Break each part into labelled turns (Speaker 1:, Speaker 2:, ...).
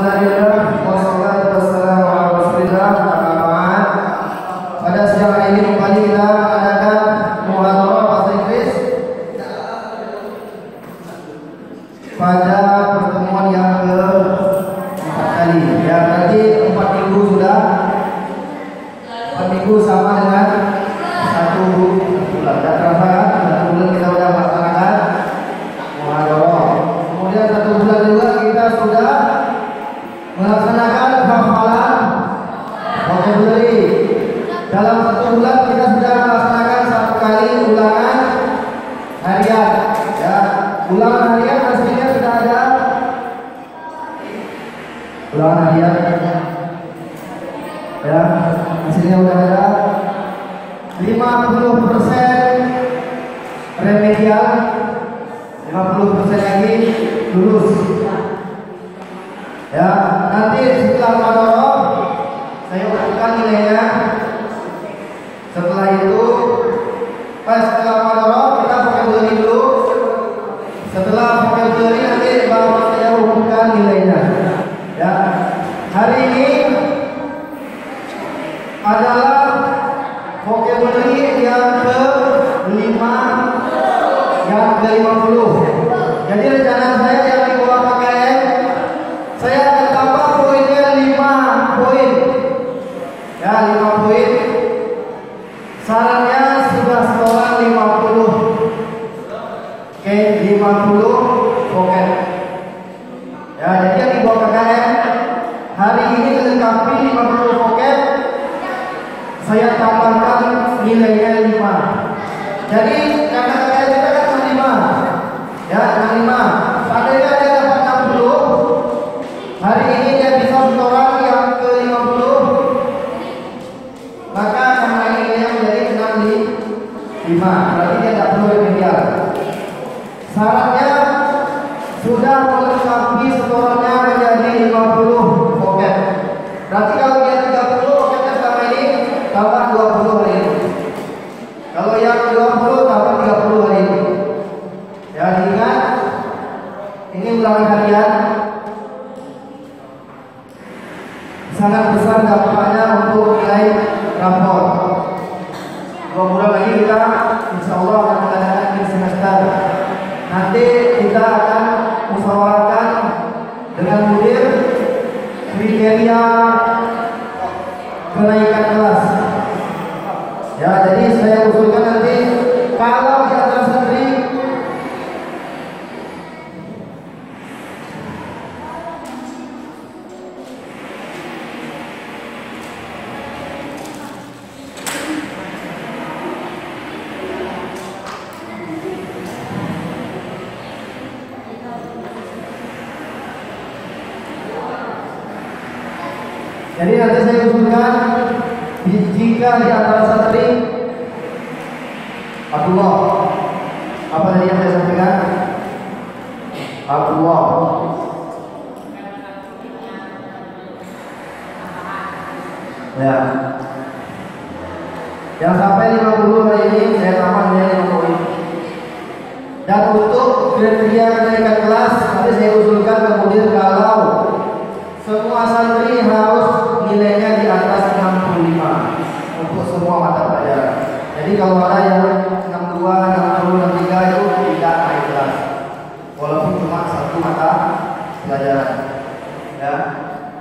Speaker 1: Alhamdulillah wassalatu wassalamu ala Rasulillah. Pada siang hari ini kembali kita mengadakan muhadharah bahasa Inggris pada pertemuan yang ke-4 kali. Ya, berarti 4 minggu sudah. 4 minggu sama dengan 1 bulan. Dan terasa 1 bulan kita sudah melaksanakan muhadharah. Kemudian 1 bulan juga kita sudah melaksanakan hafalan vocabulary. Dalam 1 bulan kita sudah melaksanakan 1 kali ulangan harian. Ya, ulangan harian hasilnya sudah ada. Ulangan harian, ya, hasilnya sudah ada. 50% remedial, 50% lagi lulus. Ya, nanti setelah muhadharah saya umumkan nilainya. Setelah itu, setelah muhadharah kita vocabulary dulu. Setelah vocabulary nanti baru saya umumkan nilainya. Ya, hari ini adalah vocabulary yang ke-5, yang ke-50. Jadi rencana saya yang di bawah KKN, saya akan tambah poinnya 5 poin. Ya, 5 poin. Sarannya sudah setoran 50. Oke, 50 vocab. Ya, jadi yang di bawah KKN hari ini dilengkapi 50 vocab. Saya tambahkan nilainya 5. Jadi karena KKN kita kan 65. Ya, 65. Seandainya dia dapat 60, hari ini dia bisa setoran yang ke-50, maka nilainya menjadi 65. Berarti dia tidak perlu remedial. Syaratnya sudah melengkapi setorannya menjadi 50 vocab. Berarti kalau dia 30 vocabnya selama ini, tambah 20 hari ini. Kalau yang 20 tambah 30 hari ini. Ya, diingat, ini ulangan harian. Sangat besar dampaknya untuk nilai rapor. 2 bulan lagi kita insya Allah akan mengadakan di semester. Nanti kita akan musyawarahkan dengan mudir kriteria kenaikan kelas. Ya, jadi saya usulkan nanti kalau di antara santri jadi nanti saya usulkan jika di antara santri Abdullah, apa tadi yang saya sampaikan? Abdullah, ya, yang sampai 50 hari ini saya tambah menjadi 50. Dan untuk kriteria kenaikan kelas nanti saya usulkan kemudian kalau semua santri harus nilainya di atas 65 untuk semua mata pelajaran. Jadi kalau ada yang 62, 60, 63 itu tidak naik kelas, walaupun cuma 1 mata pelajaran. Ya,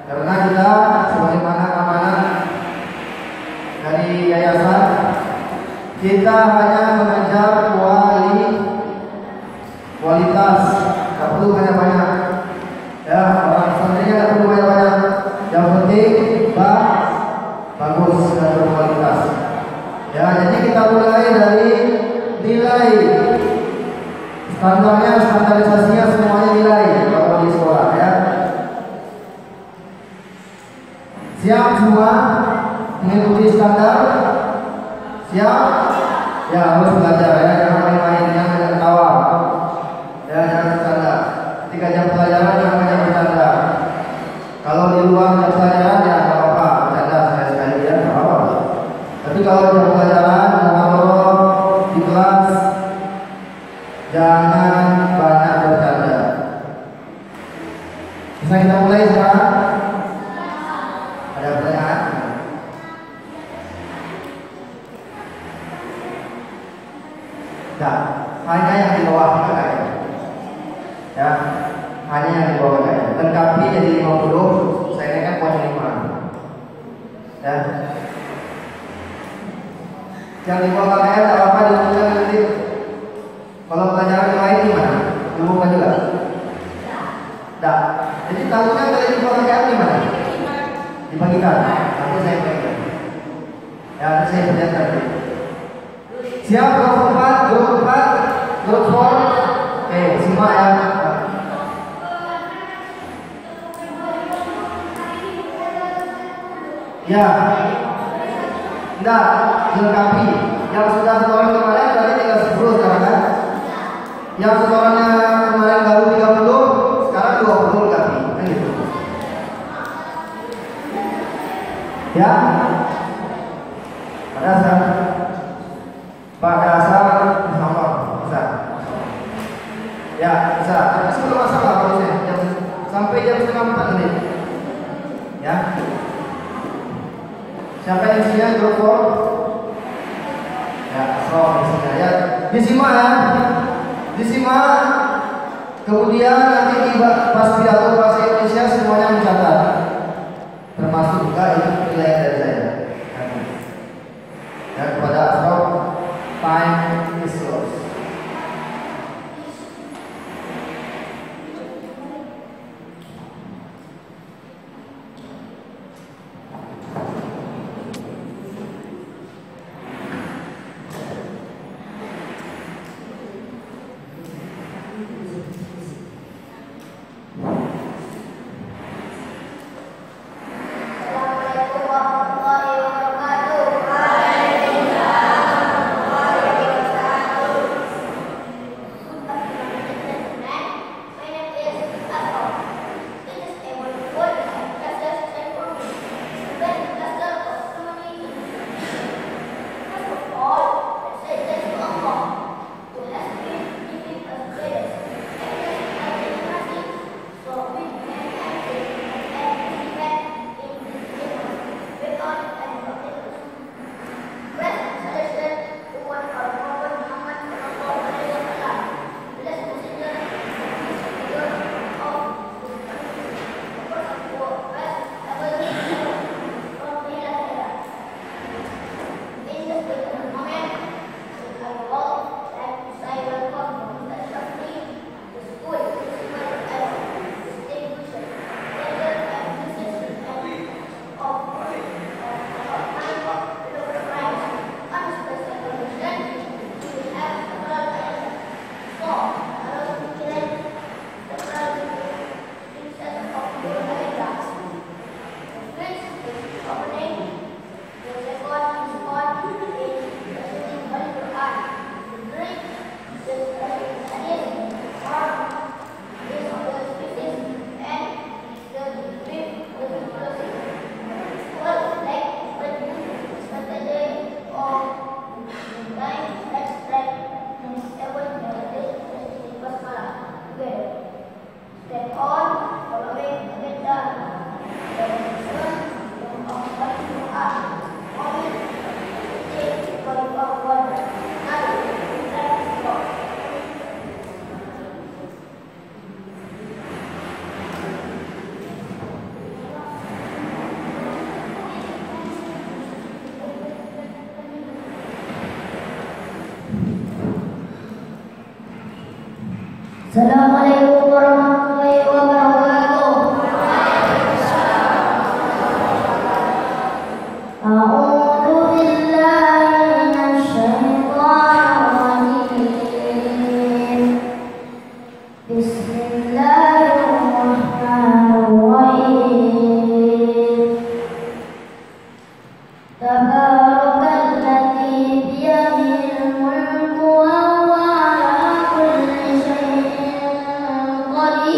Speaker 1: karena kita sebagaimana amanah dari yayasan, kita hanya mengejar kualitas, tidak perlu banyak-banyak. Ya, orang santrinya tidak perlu banyak-banyak. Yang penting bagus dan berkualitas. Ya, jadi kita mulai dari nilai standarnya, standarisasinya semuanya nilai kalau di sekolah. Ya, siap semua mengikuti standar? Siap? Ya, harus belajar ya, jangan main-main, jangan ketawa. Ya, jangan bercanda. Ketika jam pelajaran jangan banyak bercanda. Kalau di luar jam pelajaran ya nggak apa-apa, bercanda sekali-sekali ya nggak apa-apa. Tapi kalau jam pelajaran, muhadharah di kelas, jangan banyak bercanda. Bisa kita mulai sekarang? Ada pertanyaan? Nah, hanya yang di bawah kakak ya, hanya yang di bawah kakak. Lengkapi jadi 50, saya naikkan poin 5 ya. Yang di bawah kakak tak apa-apa diuntukkan nanti. Kalau pelajaran yang lain gimana? Diumumkan juga? Tidak. Jadi tahunya kalau di bawah kakak gimana? Dibagikan. Nanti saya bagikan. Ya, nanti saya perlihatkan. Siap, grup 4, grup 4, grup 4. Oke, simak ya. Ya. Enggak, dilengkapi. Yang sudah setoran kemarin berarti tinggal 10 sekarang kan? Yang setorannya kemarin baru 30, sekarang 20 lengkapi. Kan gitu. Ya. Pada saat Pak Dasar sama bisa. Ya, bisa. Tapi sebelum masalah harusnya sampai jam 3:30 menit. Ya. Siapa yang isinya grup 4? Ya, so isinya ya. Disimak ya. Disimak. Kemudian nanti pas pidato bahasa Indonesia semuanya mencatat. Termasuk juga itu penilaian dari saya. Ya, kepada Asraf, time is lost.
Speaker 2: Assalamualaikum warahmatullahi wabarakatuh. A'udzu billahi minasyaitonir rajim. Bismillahirrahmanirrahim. Tabarakalladzi biyadihil mulku wa huwa ala kulli syai'in qadir.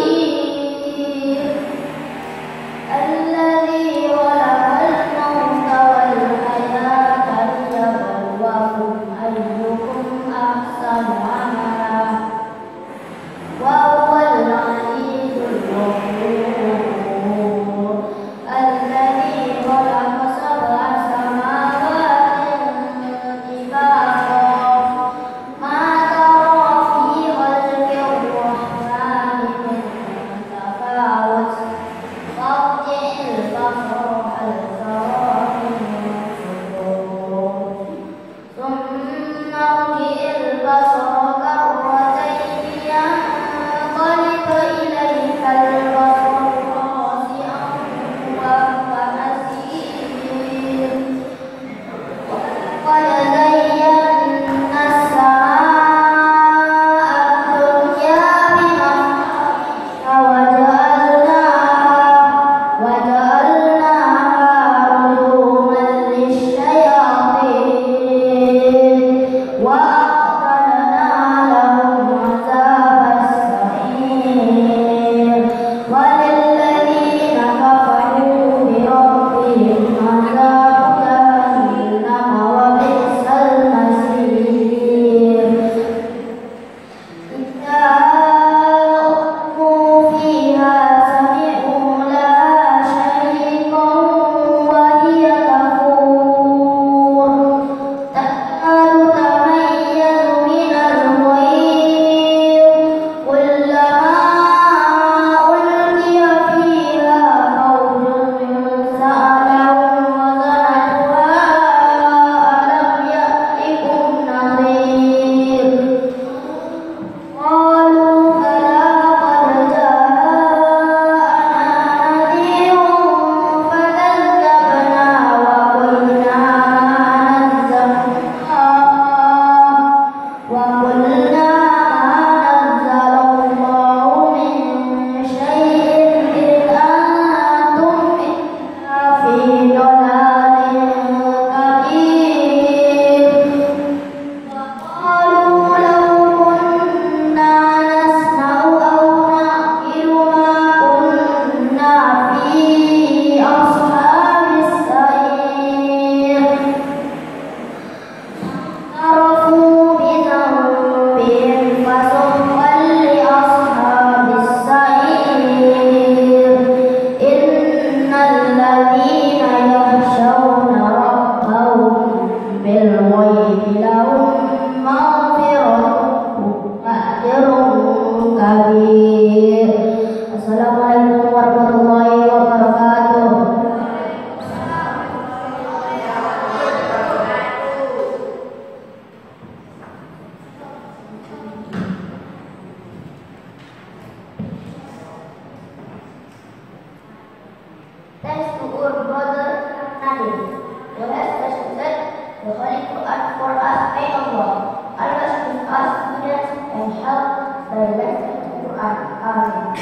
Speaker 2: directed to Quran. Amin.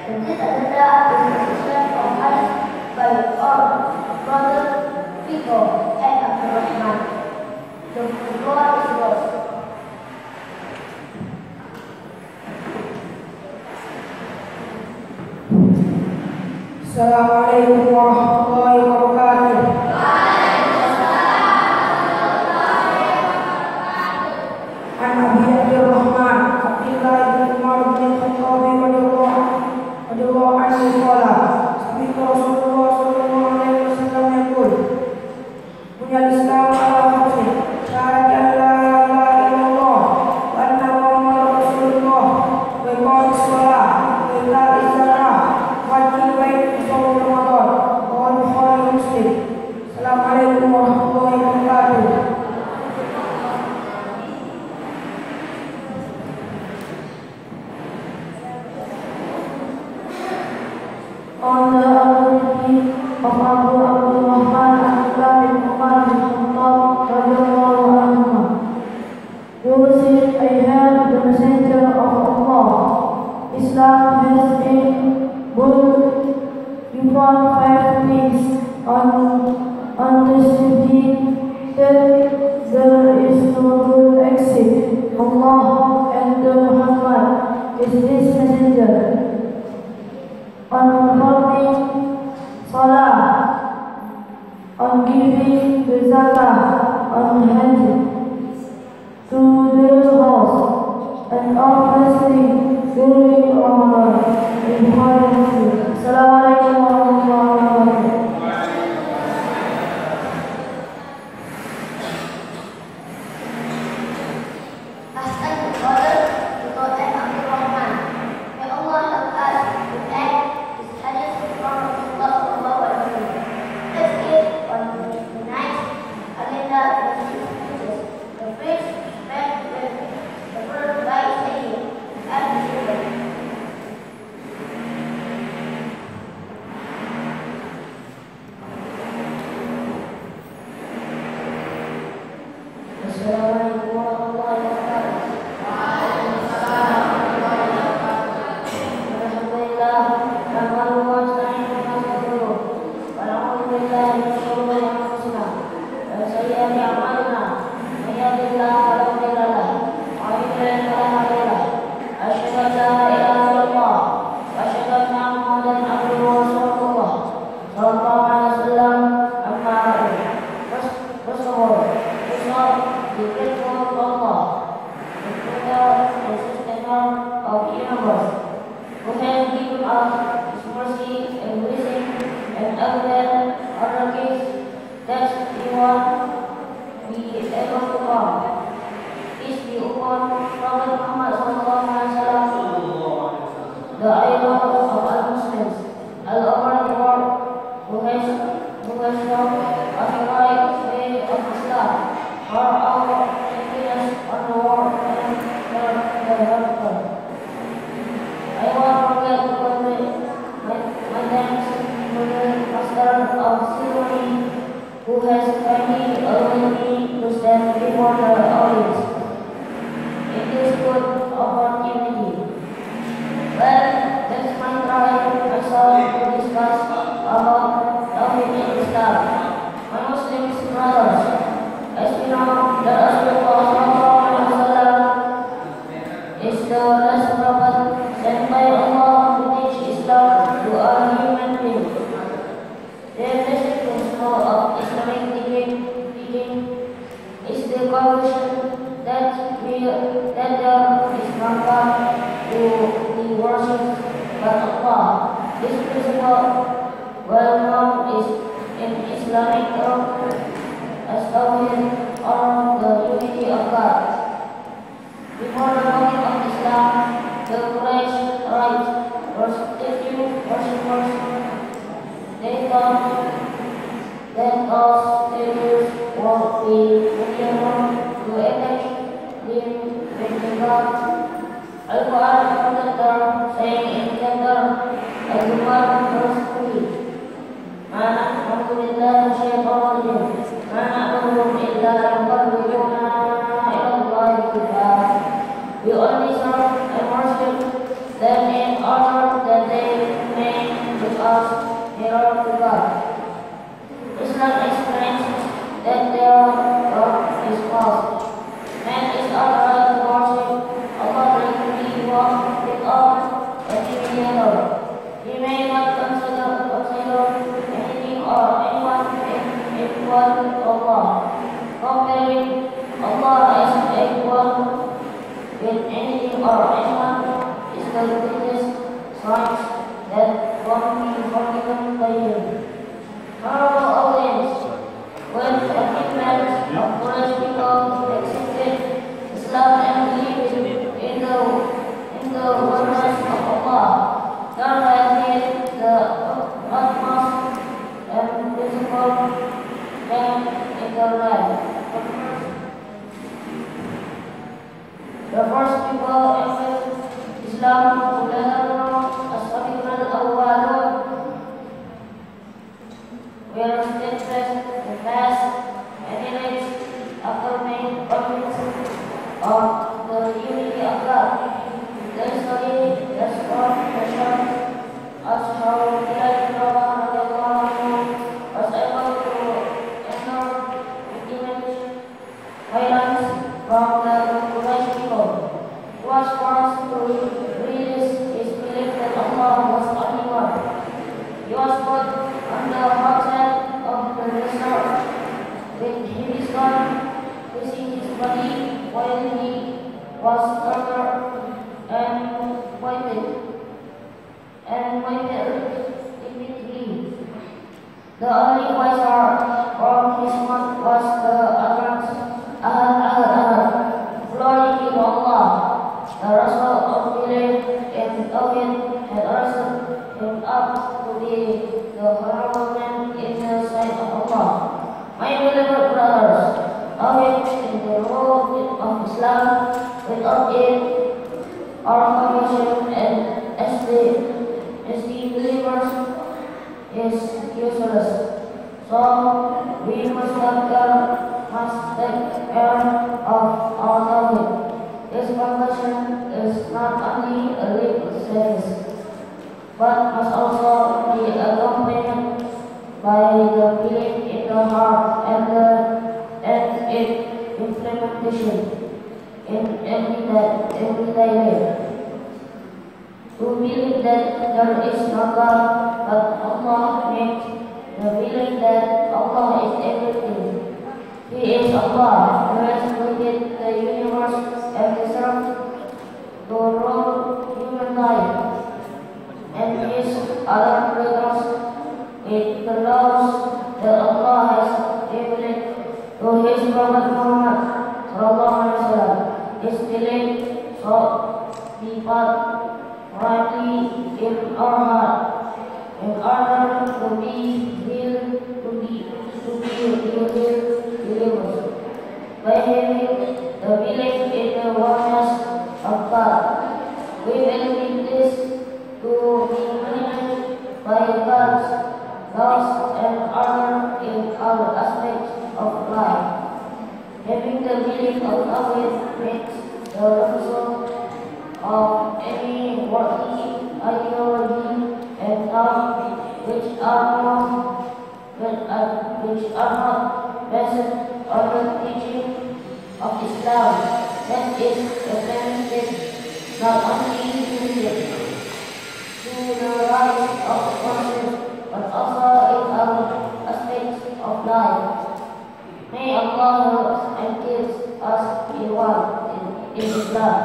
Speaker 2: And this agenda is positioned from us by our brother Figo and Abdul Rahman. The floor is yours.
Speaker 3: Assalamualaikum warahmatullahi wabarakatuh. An Abi Abdul Rahman Abdullah bin Umar bin Khattab radhiyallahu anhu qala sami'tu Rasulullah sallallahu alaihi wasallam yaqul bunyal Islam ala khamsin syahadati an la ilaha illallah wa anna Muhammadar Rasulullah wa iqamis shalah wa ita'iz zakah wa hajjil bait shaum Ramadan wa Bukhari Muslim. Assalamualaikum warahmatullahi wabarakatuh. On the authority of Abu Abdul Rahman Abdullah bin Umar bin Khattab radhiyallahu anhu, who said, I have the messenger of Allah. Islam has been built upon 5 things. On this that there is no good except Allah, and Muhammad is his messenger. On performing salah, on giving the zakah, on hajj to the house, and on fasting during Ramadan. Assalamualaikum warahmatullahi wabarakatuh.
Speaker 2: We only serve and worship that won't be forgiven by him. Honorable audience, when the achievements of Quraysh people accepted Islam and believed in the oneness of Allah, God had made the utmost and visible them in their life. The first people accepted Islam who later known as Sabiqul Awwalun were steadfast and fast and enriched after being convinced of the unity of God. They studied the strong passion as how Elijah was able to endure immense violence from the Quraysh people. He was forced to release his belief that Allah was only one. He was put on the outside of the desert with his gun facing his body while he was tortured and pointed repeatedly. The only wiser from his mouth was the utterance, Ahad, glory to Allah. The Rasul of belief in Tawhid had raised him up to be the honorable man in the sight of Allah. My beloved brothers, Tawhid is the rule of Islam. Without it, our conversion and as the believers is useless. So we must take care of our Tawhid. This conversion is not only a lip service, but must also be accompanied by the belief in the heart and its implementation in everyday life. To believe that there is no God but Allah makes the belief that Allah is everything. He is Allah who has created the universe and deserves to rule human life and his other creators. It belongs that Allah has given to his Prophet Muhammad sallallahu alaihi wasallam. His belief so deeply rightly in our heart in order to be believers. By having the belief in the oneness of God, we believe this to be managed by God's laws and order in all aspects of life. Having the belief of Tawhid makes the result of any worldly ideology and thought which are not based on the teaching of Islam that is implemented not only to the rise of conscience but also in all aspects of life. May Allah help and give us reward in Islam.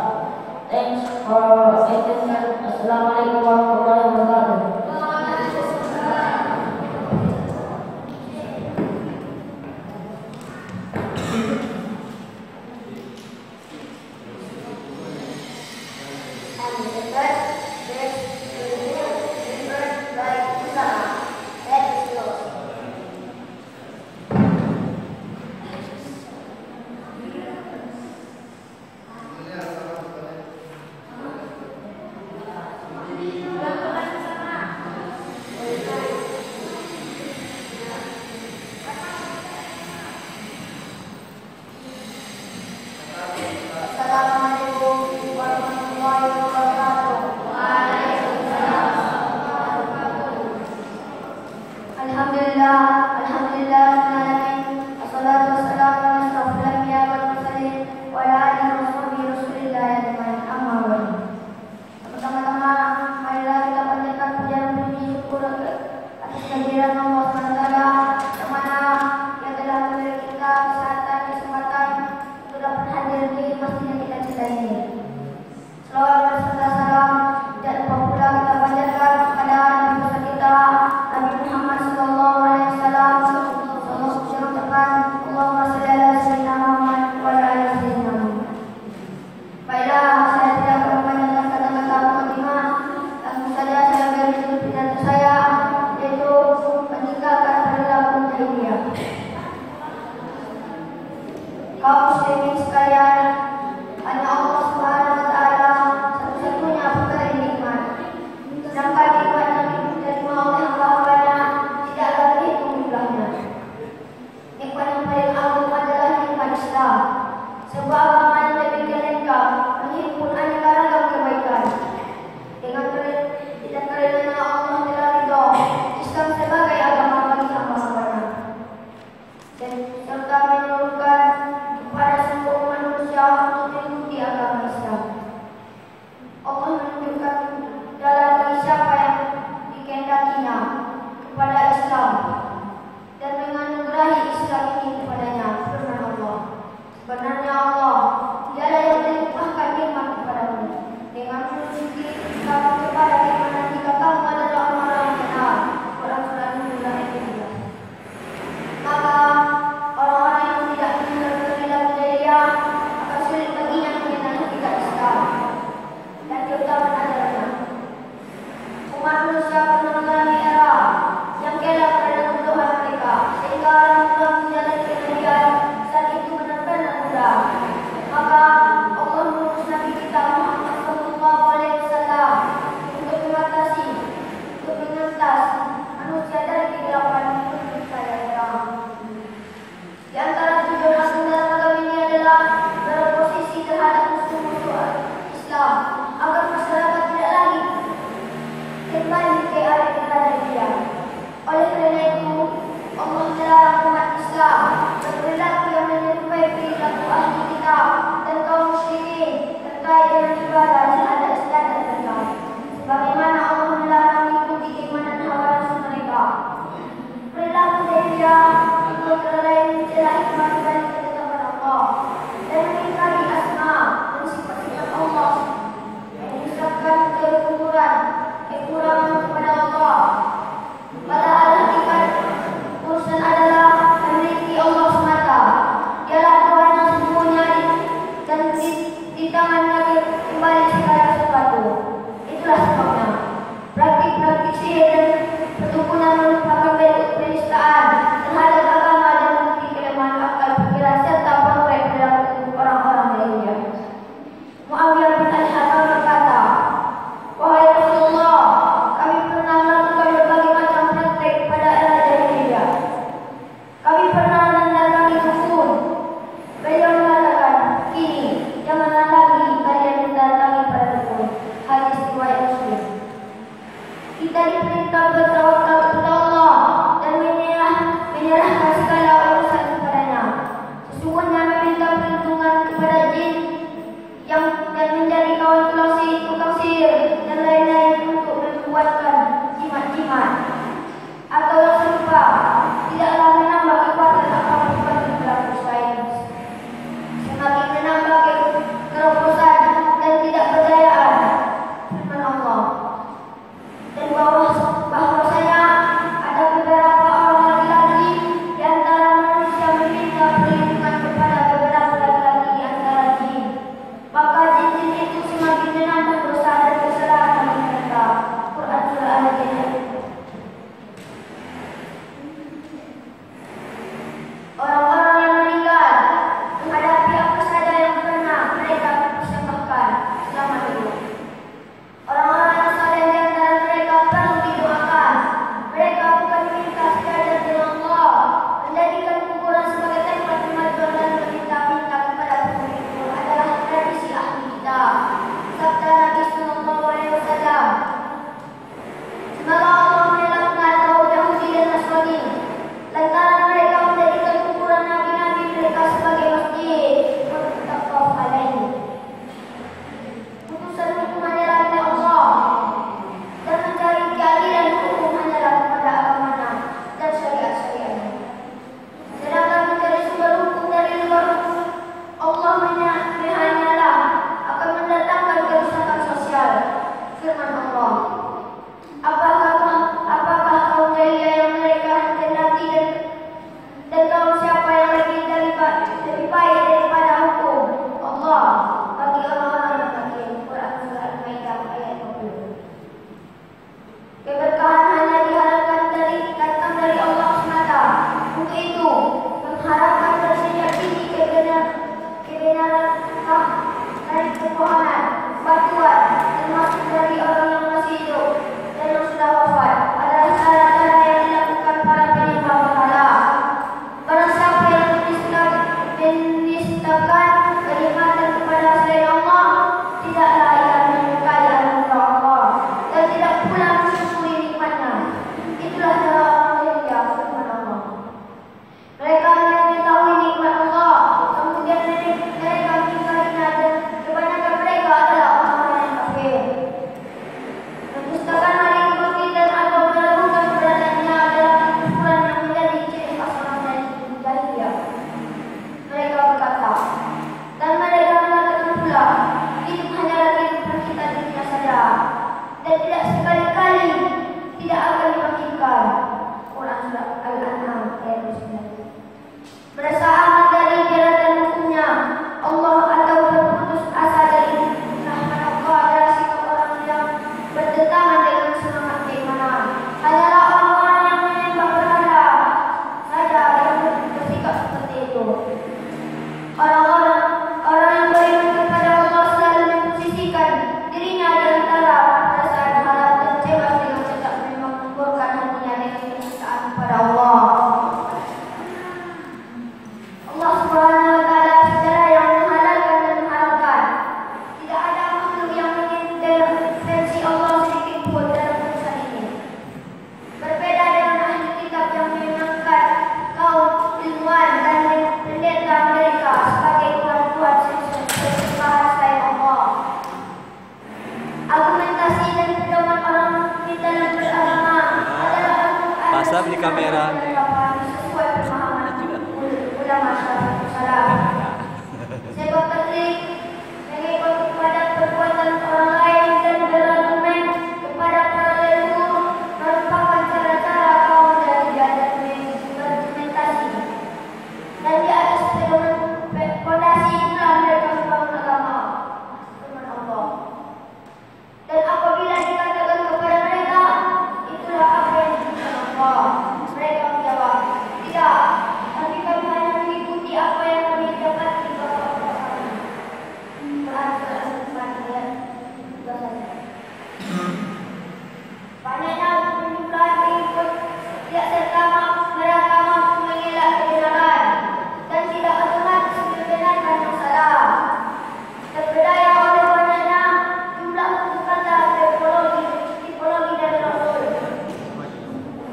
Speaker 2: Thanks for attention. Assalamualaikum warahmatullahi wabarakatuh.
Speaker 1: Terima
Speaker 2: manusia pernah mengalami era yang kelak pada kebutuhan mereka, sehingga orang telah menjalani kejadian saat itu benar-benar mudah. Maka Allah mengutus Nabi kita Muhammad Sallallahu Alaihi Wasallam untuk mengatasi, untuk mengentas manusia dari kegelapan menuju cahaya. Di antara tujuan asal dalam agama ini adalah beroposisi terhadap musuh-musuh Islam agar masyarakat tidak lagi kembali ke arah kebatilan. Oleh kerana itu, Allah melarang umat Islam berperilaku yang menyerupai perilaku ahli kitab dan kaum musyrikin terkait dengan ibadah dan adat istiadat mereka. Sebagaimana Allah melarang mengikuti keimanan hawa nafsu mereka. Perilaku jahiliyah itu antara lain mencela hikmah dibalik ketetapan Allah dan mengingkari asma dan sifat-sifat Allah yang disebabkan dari kekurangan kepada Allah. Padahal hakikat urusan adalah memiliki Allah semata. Dialah Tuhan yang sesungguhnya dan di tangannya kembali segala sesuatu. Itulah sebabnya praktik-praktik sihir dan perdukunan merupakan bentuk penistaan terhadap agama dan memberi kelemahan akal pikiran serta potret dalam orang-orang lainnya. Muawiyah bin Al-Hakam berkata, "Wahai Rasulullah, kami pernah melakukan berbagai macam praktik pada era jahiliyah. Kami pernah mendatangi dukun." Beliau mengatakan, "Kini janganlah lagi kalian mendatangi para dukun." Hadis riwayat Muslim. Kita diperintah bertawakal kepada Allah dan menyerahkan segala urusan kepadanya. Sesungguhnya meminta perlindungan kepada jin yang menjadi kawan tukang sihir dan lain-lain untuk membuatkan jimat-jimat atau yang serupa tidaklah menambah kekuatan apapun bagi pelaku selain semakin menambah kerobosan dan tidak berdayaan firman Allah. Dan bahwasanya ada beberapa orang laki-laki di antara manusia meminta perlindungan kepada beberapa laki-laki di antara jin. Maka jin-jin itu semakin menambah dosa dan kesalahan bagi mereka. Quran Surah Al-Jin. Orang-orang yang meninggal menghadapi apa saja yang pernah mereka persembahkan selama hidup. Orang-orang yang saleh di antara mereka perlu didoakan. Mereka bukan meminta sekadar dari Allah, menjadikan kuburan sebagai tempat kemajuan dan meminta-minta kepada penghuni kubur adalah tradisi ahli kitab. Sabda Nabi Sallallahu Alaihi Wasallam, "Semoga Allah melaknat kaum Yahudi dan Nasrani lantaran mereka menjadikan kuburan nabi-nabi mereka sebagai masjid." Muttafaq alaihi. Putusan hukum hanyalah milik Allah dan mencari keadilan hukum hanyalah kepada agama dan syariat-syariatnya. Sedangkan mencari sumber hukum dari luar hukum Allah hanyalah akan mendatangkan kerusakan sosial. Firman Allah, apakah kaum jahiliyah yang mereka hendaki dan kaum siapa yang lebih baik daripada hukum Allah bagi orang-orang yang takut. Quran Surah Al-Maidah ayat 20. Keberkahan hanya diharapkan datang dari Allah semata. Untuk itu, mengharapkan tersedia tinggi kebenaran dari kebohongan, batuan, termasuk dari orang yang masih hidup dan yang sudah wafat adalah cara-cara yang dilakukan para penyembah berhala. Barang siapa yang menistakan kenikmatan kepada selain Allah, tidaklah ia menyukai anugerah Allah dan tidak pula mensyukuri nikmatnya. Itulah cara orang jahiliyah, firman Allah. Mereka mengetahui nikmat Allah, kemudian mereka mengingkarinya dan kebanyakan mereka adalah orang-orang yang kafir. Mendustakan hari kebangkitan atau meragukan keberadaannya adalah kekufuran yang menjadi ciri khas orang jahiliyah. Mereka berkata, dan mereka mengatakan pula, hidup hanyalah kehidupan kita dunia saja dan tidak sekali-kali tidak akan dibangkitkan. Quran Surah Al-An'am ayat 9. Merasa aman dari jeratan hukumnya Allah atau berputus asa dari rahmat Allah adalah sikap orang yang bertentangan dengan semangat keimanan.
Speaker 4: asap di kamera.
Speaker 2: Sesuai pemahaman ulama salaf. Sebab taklik mengikut kepada perbuatan orang lain dan berargumen kepada para leluhur merupakan cara-cara kaum dari jalan berargumentasi. Dan di atas fondasi Islam mereka membangun agama firman Allah. Dan apabila dikatakan kepada mereka, itulah apa yang diinginkan Allah, mereka menjawab, tidak, tapi kami hanya mengikuti apa yang kami dapat di bawah kami. Quran surah 4 ayat 21. Banyaknya jumlah pengikut tidak serta mereka mampu mengelak kebenaran dan tidak otomatis membenarkan yang salah. Terpedaya oleh banyaknya jumlah kata tipologi dari Rasul.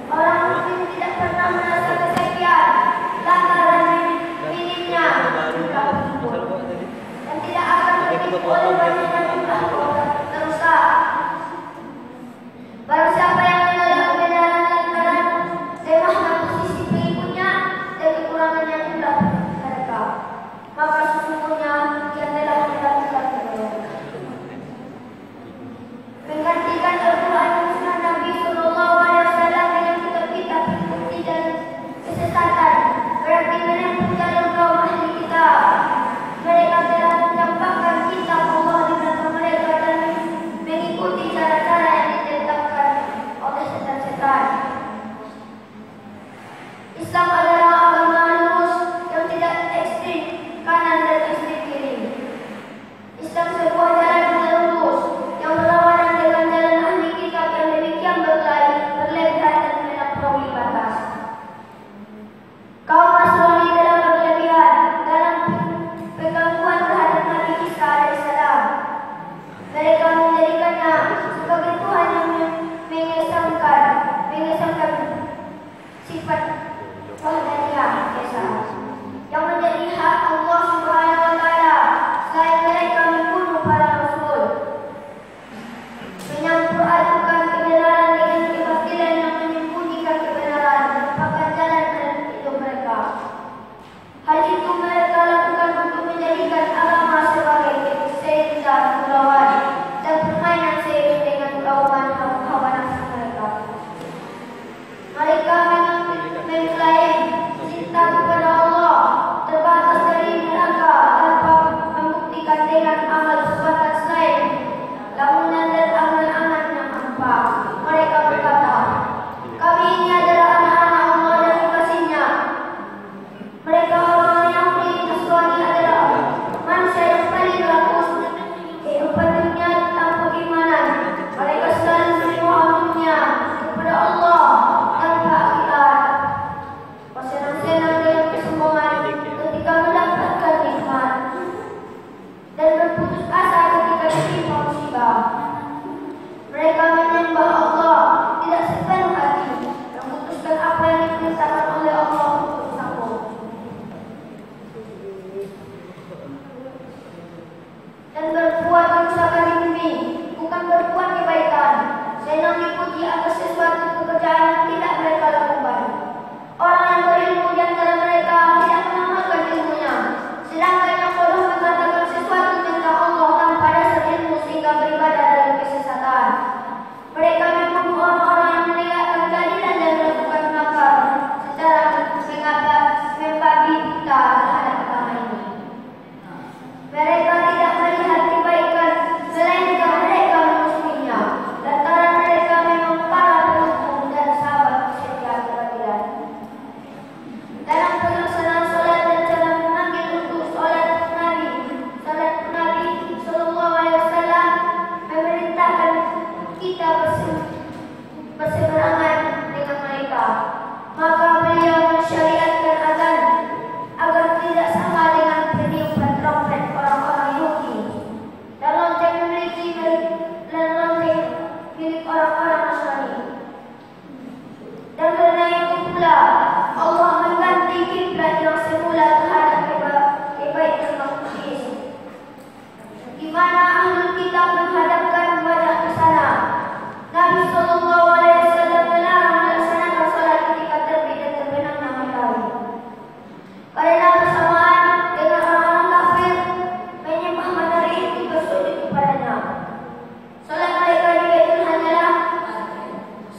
Speaker 2: Orang muslim tidak pernah merasa kesepian lantaran minimnya jumlah tersebut dan tidak akan tertipu oleh banyaknya jumlah terusak. Barang siapa yang menolak kebenaran lantaran lemahnya posisi pengikutnya dan kekurangannya jumlah mereka, maka sesungguhnya dia telah mendapatkan kebenaran. Menggantikan Al-Quran dan Sunnah Nabi SAW dengan kitab-kitab bukti dan kesesatan berarti menempuh jalur kaum ahli kitab. Mereka telah mencampakkan kitab Allah di belakang mereka dan mengikuti cara-cara yang ditetapkan oleh setan-setan. Islam adalah agama lurus yang tidak ekstrim kanan dan ekstrim kiri. Islam sebuah jalan yang lurus yang berlawanan dengan jalan ahli kitab yang demikian berlebihan dan melampaui batas. Kaum Nasrani telah berlebihan dalam pengakuan terhadap Nabi Isa alaihissalam. Mereka menjadikannya sebagai Tuhan yang mengesankan sifat wahdaniyah Esa yang menjadi hak Allah Subhanahu wa taala. Selain mereka membunuh para rasul, menyampur adukan kebenaran dengan kebatilan yang menyembunyikan kebenaran merupakan jalan hidup mereka. Hal itu mereka lakukan untuk menjadikan agama sebagai seimbang gurauan dan permainan seiring dengan gurauan hawa nafsu mereka. Mereka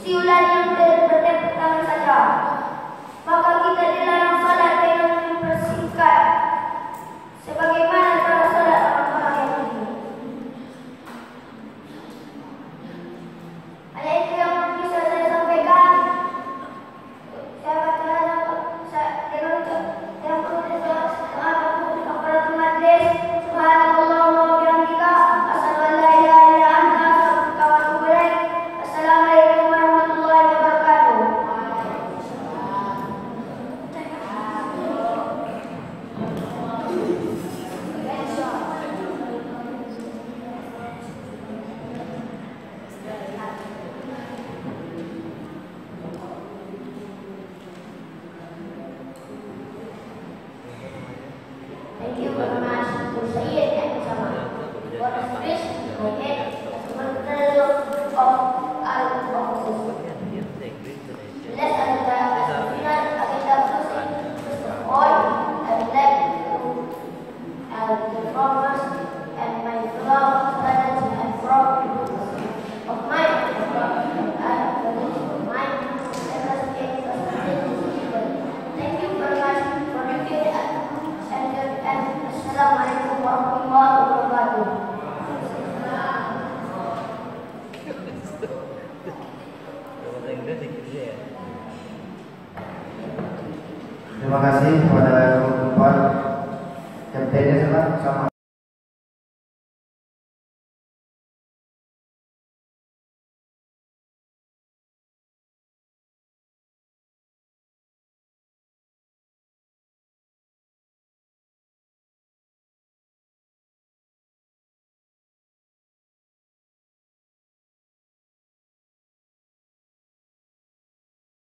Speaker 2: siulan yang bertepuk tangan saja. Maka kita dilarang salat dengan mempersingkat, sebagaimana cara salat orang-orang yang ini. Hanya itu yang bisa saya sampaikan. Saya baca yang perlu disebutkan kepada majlis. Subhanallah wa bihamdika, asyhadu an la ilaha illa anta, astaghfiruka wa atubu ilaik. Assalamualaikum warahmatullahi wabarakatuh. Thank you very much to Sayyid and Usama for the speech I had as a member of Al-Office. Let's agenda as a final agenda closing. First of all, I would like to informers and my fellow students and members of my thank you very much for looking at and Assalamualaikum warahmatullahi wabarakatuh.
Speaker 1: Terima kasih kepada Bapak Kaptennya sama